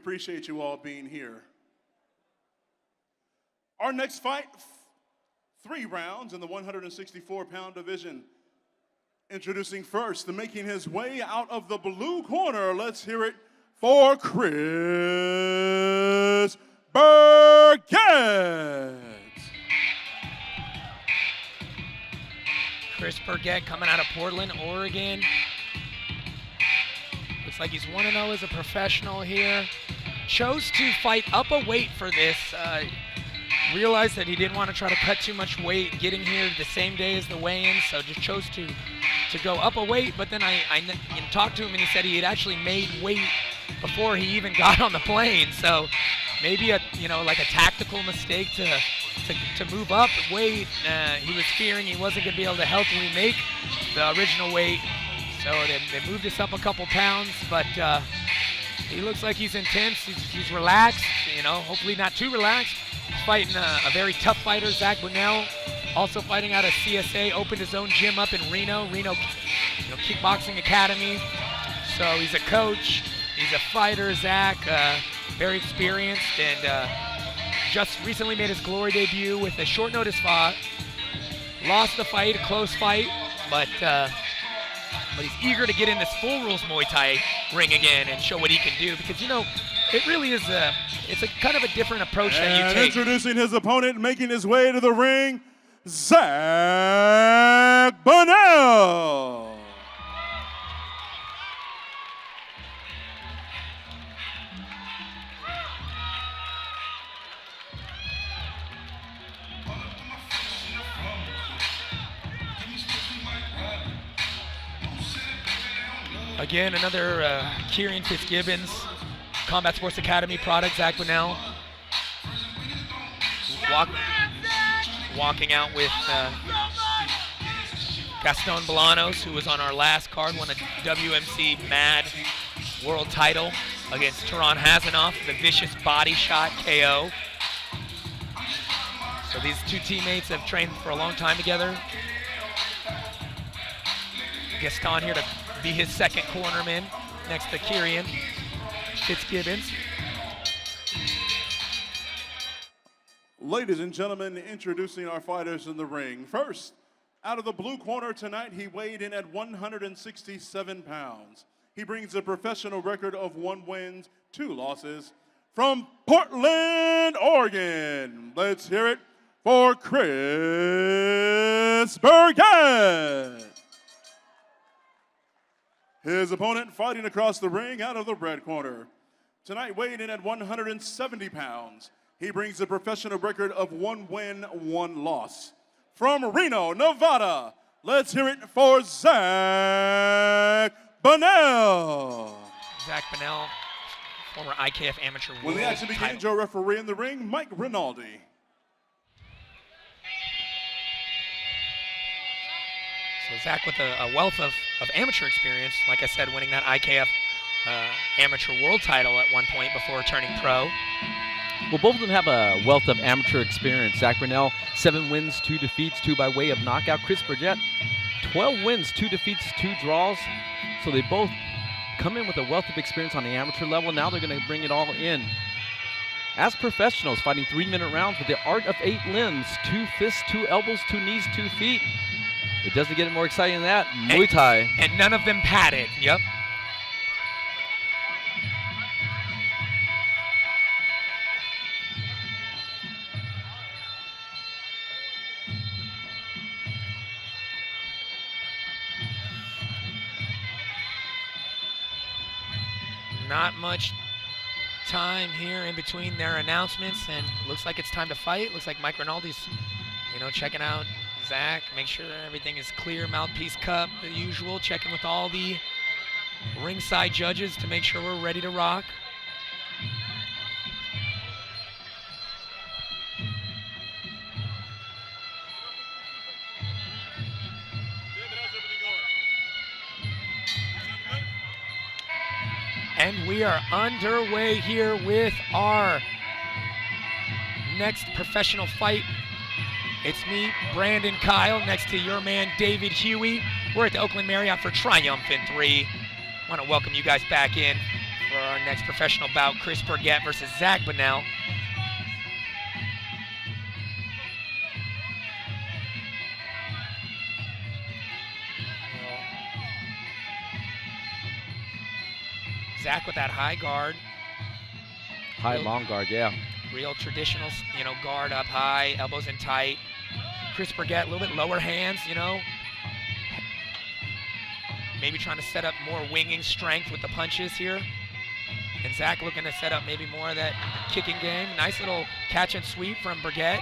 appreciate you all being here. Our next fight, 3 rounds in the 164-pound division. Introducing first, making his way out of the blue corner, let's hear it for Chris Burgett. Chris Burgett coming out of Portland, Oregon. Looks like he's 1-0 as a professional here. Chose to fight up a weight for this. Realized that he didn't want to try to cut too much weight getting here the same day as the weigh-in, so just chose to go up a weight. But then I talked to him and he said he had actually made weight before he even got on the plane. So maybe like a tactical mistake to move up weight. He was fearing he wasn't going to be able to healthily make the original weight. So they moved us up a couple pounds, but he looks like he's intense. He's relaxed, hopefully not too relaxed. He's fighting a very tough fighter, Zach Bunnell, also fighting out of CSA, opened his own gym up in Reno Kickboxing Academy. So he's a coach, he's a fighter, Zach, very experienced, and just recently made his glory debut with a short notice fight. Lost the fight, a close fight, but he's eager to get in this full rules Muay Thai ring again and show what he can do, because it really is it's a kind of a different approach that you take. Introducing his opponent, making his way to the ring, Zach Bunnell. Again, another Kieran Fitzgibbons Combat Sports Academy product, Zach Bunnell. Walking out with Gaston Bolanos, who was on our last card, won a WMC MAD world title against Taran Hazanoff, the vicious body shot KO. So these two teammates have trained for a long time together. Gaston here to be his second cornerman next to Kieran Fitzgibbons. Ladies and gentlemen, introducing our fighters in the ring. First, out of the blue corner tonight, he weighed in at 167 pounds. He brings a professional record of 1 win, 2 losses. From Portland, Oregon, let's hear it for Chris Burgett. His opponent fighting across the ring out of the red corner. Tonight, weighing in at 170 pounds. He brings a professional record of 1 win, 1 loss. From Reno, Nevada, let's hear it for Zach Bunnell. Zach Bunnell, former IKF amateur world When the action title. begins, your referee in the ring, Mike Rinaldi. So Zach with a wealth of amateur experience, like I said, winning that IKF amateur world title at one point before turning pro. Well, both of them have a wealth of amateur experience. Zach Bunnell, 7 wins, 2 defeats, 2 by way of knockout. Chris Burgett, 12 wins, 2 defeats, 2 draws. So they both come in with a wealth of experience on the amateur level. Now they're going to bring it all in as professionals, fighting 3-minute rounds with the art of 8 limbs, 2 fists, 2 elbows, 2 knees, 2 feet. It doesn't get more exciting than that. Muay Thai. And none of them padded. Yep. Not much time here in between their announcements, and looks like it's time to fight. Looks like Mike Rinaldi's, checking out Zach, make sure everything is clear, mouthpiece cup, the usual, checking with all the ringside judges to make sure we're ready to rock. And we are underway here with our next professional fight. It's me, Brandon Kyle, next to your man, David Huey. We're at the Oakland Marriott for Triumphant 3. I want to welcome you guys back in for our next professional bout, Chris Burgett versus Zach Bunnell. Zach with that high guard. High long guard, yeah. Real traditional, guard up high, elbows in tight. Chris Burgett, a little bit lower hands, Maybe trying to set up more winging strength with the punches here. And Zach looking to set up maybe more of that kicking game. Nice little catch and sweep from Burgett.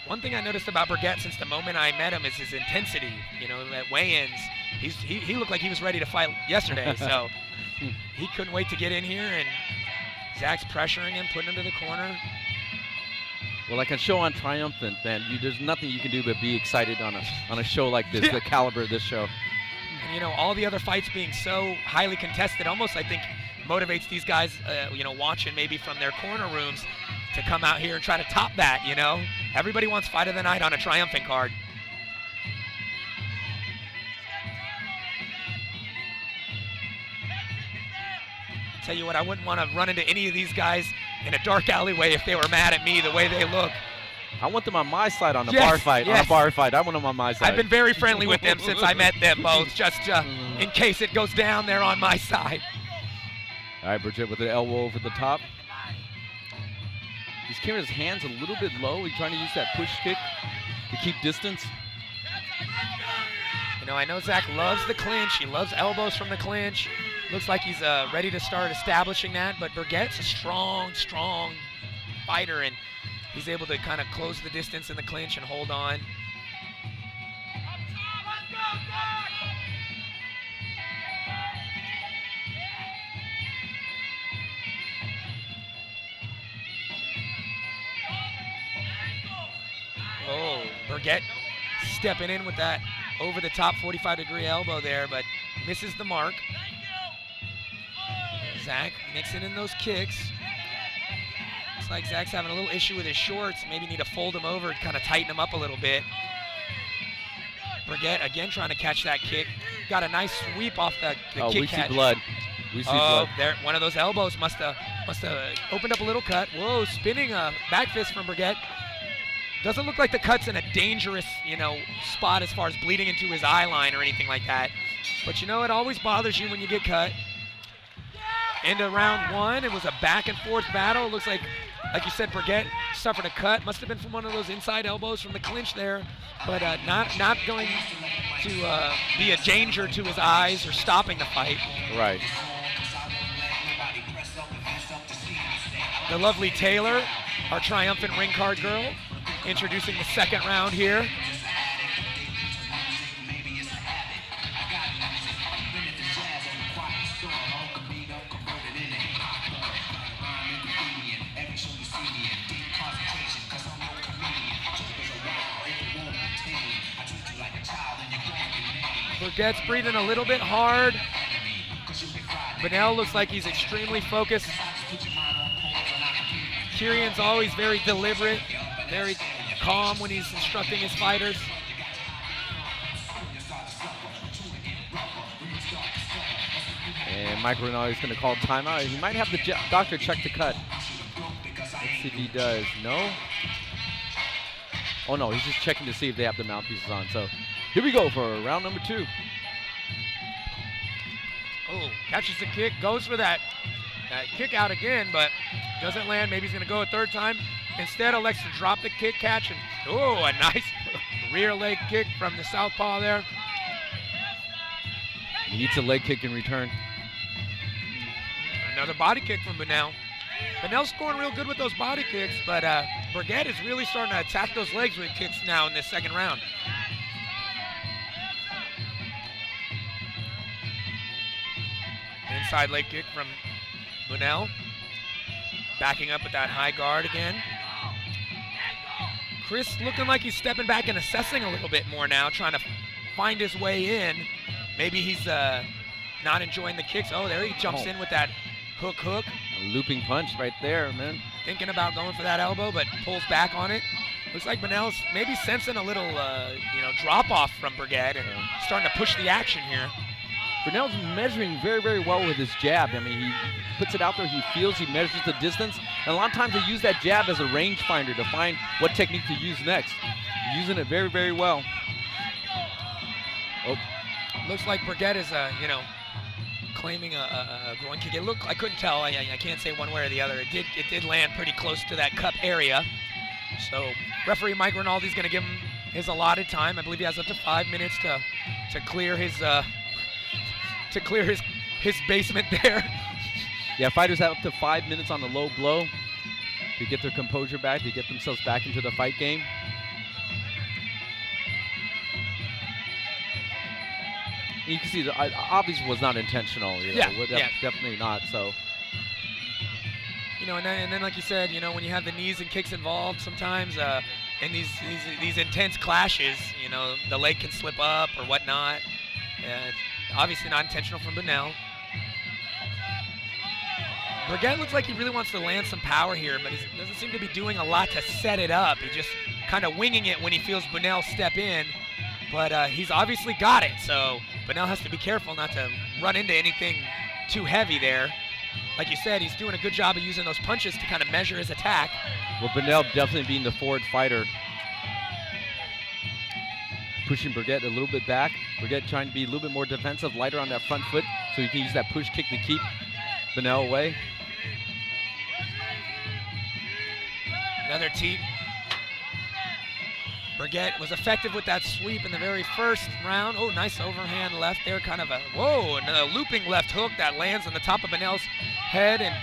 One thing I noticed about Burgett since the moment I met him is his intensity. At weigh-ins, he looked like he was ready to fight yesterday. So he couldn't wait to get in here, and Zach's pressuring him, putting him to the corner. Well, like a show on Triumphant, man, there's nothing you can do but be excited on a show like this, the caliber of this show. And, all the other fights being so highly contested almost, I think, motivates these guys, watching maybe from their corner rooms to come out here and try to top that, Everybody wants fight of the night on a Triumphant card. Tell you what, I wouldn't want to run into any of these guys in a dark alleyway if they were mad at me the way they look. I want them on my side on the bar fight. Yes. On a bar fight, I want them on my side. I've been very friendly with them since I met them both, just in case it goes down, they're on my side. All right, Burgett with the elbow over the top. He's carrying his hands a little bit low. He's trying to use that push kick to keep distance. I know Zach loves the clinch. He loves elbows from the clinch. Looks like he's ready to start establishing that, but Burgett's a strong fighter, and he's able to kind of close the distance in the clinch and hold on. Oh, Burgett stepping in with that over-the-top 45-degree elbow there, but misses the mark. Zach mixing in those kicks. Looks like Zach's having a little issue with his shorts. Maybe need to fold him over and kind of tighten him up a little bit. Burgett again trying to catch that kick. Got a nice sweep off the kick catch. We see blood. We see blood. There, one of those elbows must have opened up a little cut. Whoa, spinning a back fist from Burgett. Doesn't look like the cut's in a dangerous, spot as far as bleeding into his eye line or anything like that. But it always bothers you when you get cut. Into round one, it was a back and forth battle. It looks like you said, Burgett suffered a cut. Must have been from one of those inside elbows from the clinch there, but not going to be a danger to his eyes or stopping the fight. Right. The lovely Taylor, our Triumphant ring card girl, introducing the second round here. Burgett's breathing a little bit hard. Bunnell looks like he's extremely focused. Kirian's always very deliberate, very calm when he's instructing his fighters. And Mike Rinaldi's going to call timeout. He might have the doctor check the cut. Let's see if he does. No? Oh, no, he's just checking to see if they have the mouthpieces on. So here we go for round number 2. Oh, catches the kick, goes for that kick out again, but doesn't land. Maybe he's going to go a third time. Instead, elects to drop the kick catch. And, oh, a nice rear leg kick from the southpaw there. He needs a leg kick in return. Another body kick from Bunnell. Bunnell's scoring real good with those body kicks, but Burgett is really starting to attack those legs with kicks now in this second round. Inside leg kick from Bunnell. Backing up with that high guard again. Chris looking like he's stepping back and assessing a little bit more now, trying to find his way in. Maybe he's not enjoying the kicks. Oh, there he jumps in with that hook. A looping punch right there, man. Thinking about going for that elbow, but pulls back on it. Looks like Bunnell's maybe sensing a little, drop off from Burgett and starting to push the action here. Bunnell's measuring very, very well with his jab. I mean, he puts it out there, he feels, he measures the distance, and a lot of times they use that jab as a rangefinder to find what technique to use next. Using it very, very well. Oh. Looks like Burgett is, claiming a groin kick. I couldn't tell. I can't say one way or the other. It did land pretty close to that cup area. So referee Mike Rinaldi's going to give him his allotted time. I believe he has up to 5 minutes to clear his his basement there. Yeah, fighters have up to 5 minutes on the low blow to get their composure back, to get themselves back into the fight game. You can see that obviously was not intentional. Definitely not. So. And then like you said, when you have the knees and kicks involved, sometimes in these intense clashes, the leg can slip up or whatnot. Obviously not intentional from Bunnell. Burgett looks like he really wants to land some power here, but he doesn't seem to be doing a lot to set it up. He's just kind of winging it when he feels Bunnell step in, but he's obviously got it, so Bunnell has to be careful not to run into anything too heavy there. Like you said, he's doing a good job of using those punches to kind of measure his attack. Well, Bunnell definitely being the forward fighter. Pushing Burgett a little bit back. Burgett trying to be a little bit more defensive, lighter on that front foot, so he can use that push kick to keep Bunnell away. Another teep. Burgett was effective with that sweep in the very first round. Oh, nice overhand left there, kind of and a looping left hook that lands on the top of Bunnell's head and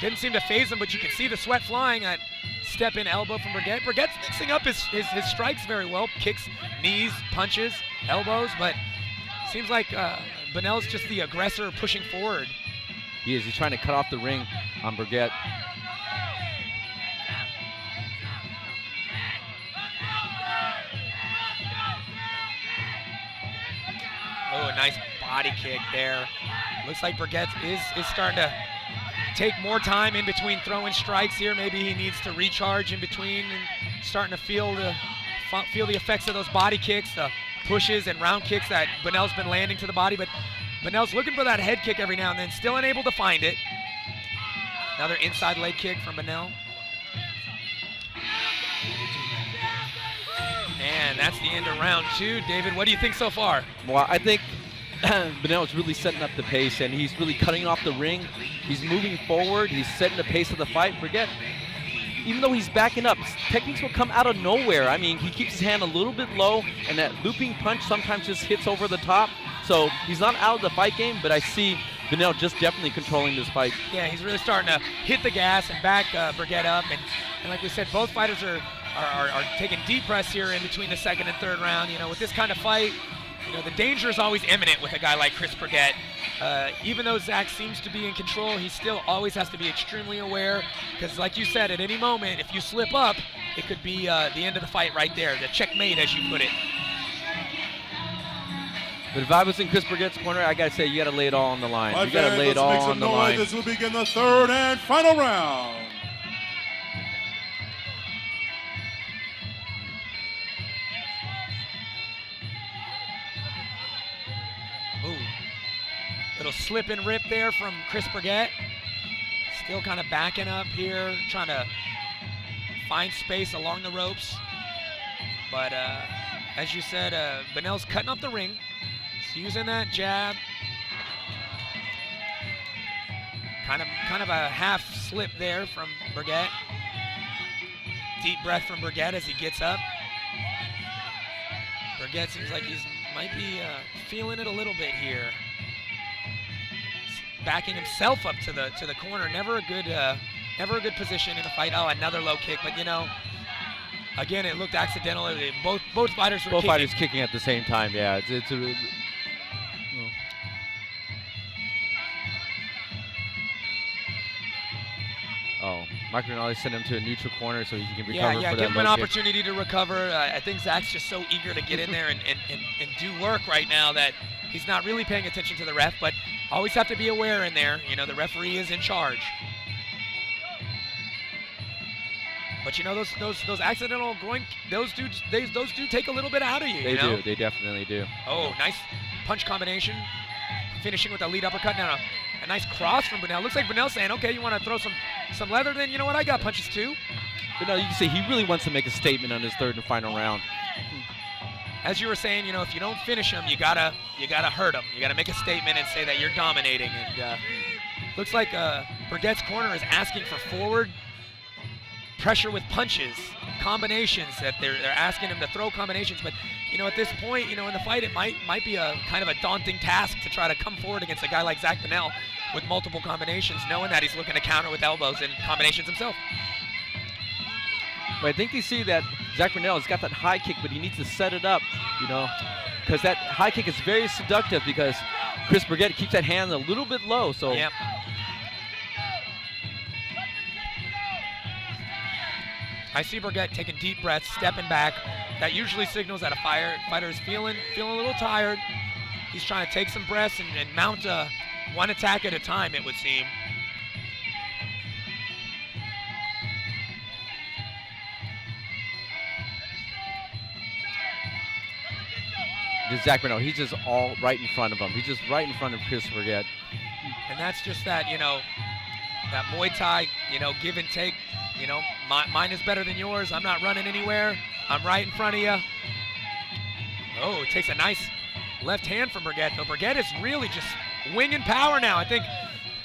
didn't seem to phase him, but you can see the sweat flying. That step-in elbow from Burgett. Burgett's mixing up his strikes very well. Kicks, knees, punches, elbows, but seems like Bunnell's just the aggressor pushing forward. He is. He's trying to cut off the ring on Burgett. Oh, a nice body kick there. Looks like Burgett is starting to take more time in between throwing strikes here. Maybe he needs to recharge in between and starting to feel the effects of those body kicks, the pushes and round kicks that Bunnell's been landing to the body. But Bunnell's looking for that head kick every now and then, still unable to find it. Another inside leg kick from Bunnell. And that's the end of round two. David, what do you think so far? Well, I think Bunnell is really setting up the pace, and he's really cutting off the ring. He's moving forward. He's setting the pace of the fight. Burgett, even though he's backing up, techniques will come out of nowhere. I mean, he keeps his hand a little bit low, and that looping punch sometimes just hits over the top. So he's not out of the fight game, but I see Bunnell just definitely controlling this fight. Yeah, he's really starting to hit the gas and back Burgett up. And like we said, both fighters are taking deep breaths here in between the second and third round. With this kind of fight, the danger is always imminent with a guy like Chris Burgett. Even though Zach seems to be in control, he still always has to be extremely aware, because like you said, at any moment, if you slip up, it could be the end of the fight right there, the checkmate, as you put it. But if I was in Chris Burgett's corner, I got to say, you got to lay it all on the line. You got to lay it all on the line. This will begin the third and final round. Little slip and rip there from Chris Burgett. Still kind of backing up here, trying to find space along the ropes. But as you said, Bunnell's cutting up the ring. He's using that jab. Kind of a half slip there from Burgett. Deep breath from Burgett as he gets up. Burgett seems like might be feeling it a little bit here. Backing himself up to the corner. Never a good position in a fight. Oh, another low kick, but again, it looked accidental. Both fighters were kicking. Fighters kicking at the same time. Yeah, it's a. Oh, Mike Rinaldi sent him to a neutral corner so he can recover. Yeah, for give that him an low kick. opportunity to recover. I think Zach's just so eager to get in there and do work right now that he's not really paying attention to the ref, but always have to be aware in there. The referee is in charge. But those accidental groin, those do take a little bit out of you. They do. They definitely do. Oh, nice punch combination. finishing with a lead uppercut. Now a nice cross from Bunnell. Looks like Bunnell saying, okay, you want to throw some leather? Then you know what? I got punches too. But no, you can see he really wants to make a statement on his third and final round. As you were saying, you know, if you don't finish him, you gotta hurt him. You gotta make a statement and say that you're dominating. And looks like Burgett's corner is asking for forward pressure with punches, combinations, that they're asking him to throw combinations. But you know, at this point, you know, in the fight, it might be a kind of a daunting task to try to come forward against a guy like Zach Bunnell with multiple combinations, knowing that he's looking to counter with elbows and combinations himself. But I think you see that Zach Bunnell has got that high kick, but he needs to set it up, you know, because that high kick is very seductive because Chris Burgett keeps that hand a little bit low. So. Yep. I see Burgett taking deep breaths, stepping back. That usually signals that a fighter is feeling a little tired. He's trying to take some breaths and mount one attack at a time, it would seem. Zach Bunnell, he's just all right in front of him. He's just right in front of Chris Burgett. And that's just that, you know, that Muay Thai, you know, give and take. You know, mine is better than yours. I'm not running anywhere. I'm right in front of you. Oh, it takes a nice left hand from Burgett, though. Burgett is really just winging power now. I think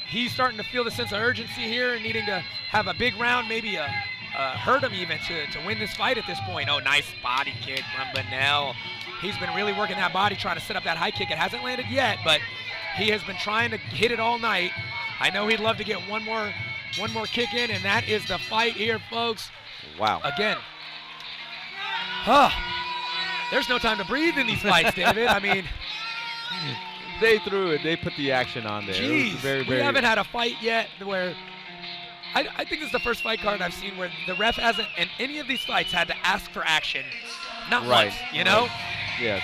he's starting to feel the sense of urgency here and needing to have a big round, maybe hurt him even to win this fight at this point. Oh, nice body kick from Bunnell. He's been really working that body, trying to set up that high kick. It hasn't landed yet, but he has been trying to hit it all night. I know he'd love to get one more kick in, and that is the fight here, folks. Wow. Again. There's no time to breathe in these fights, David. I mean, they threw it. They put the action on there. Geez, very, we haven't had a fight yet where I think this is the first fight card I've seen where the ref hasn't, in any of these fights, had to ask for action. Not once, you know? Yes.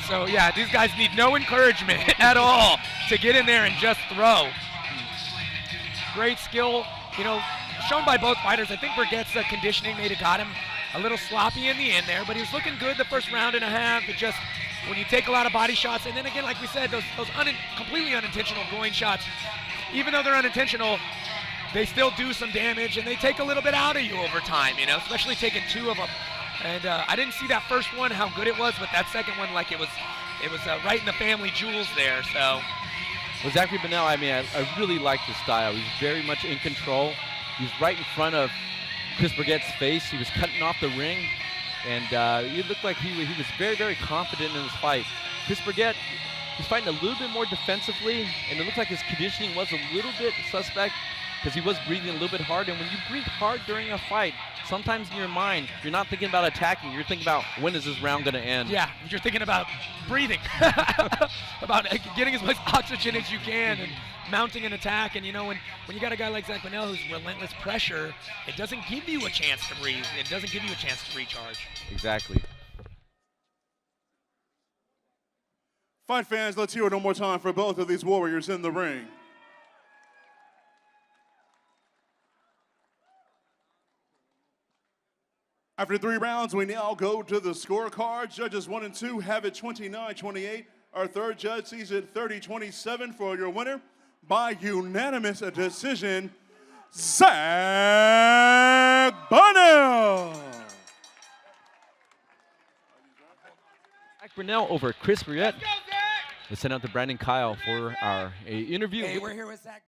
So, yeah, these guys need no encouragement at all to get in there and just throw. Great skill, you know, shown by both fighters. I think Burgett's conditioning maybe got him a little sloppy in the end there, but he was looking good the first round and a half. It just, when you take a lot of body shots, and then again, like we said, those completely unintentional groin shots, even though they're unintentional, they still do some damage, and they take a little bit out of you over time, you know, especially taking two of them. And I didn't see that first one, how good it was, but that second one, like it was right in the family jewels there, so. Well, Zachary Bunnell, I mean, I really like his style. He's very much in control. He's right in front of Chris Burgett's face. He was cutting off the ring, and it looked like he was very, very confident in his fight. Chris Burgett, he's fighting a little bit more defensively, and it looked like his conditioning was a little bit suspect because he was breathing a little bit hard. And when you breathe hard during a fight, sometimes in your mind, you're not thinking about attacking. You're thinking about, when is this round going to end? Yeah, you're thinking about breathing, about getting as much oxygen as you can and mounting an attack. And, you know, when you got a guy like Zach Bunnell who's relentless pressure, it doesn't give you a chance to breathe. It doesn't give you a chance to recharge. Exactly. Fight fans, let's hear it one more time for both of these warriors in the ring. After 3 rounds, we now go to the scorecard. Judges 1 and 2 have it 29-28. Our third judge sees it 30-27 for your winner by unanimous decision, Zach Bunnell. Zach Bunnell over Chris Burgett. Let's send out to Brandon Kyle for our interview. Hey, we're here with Zach.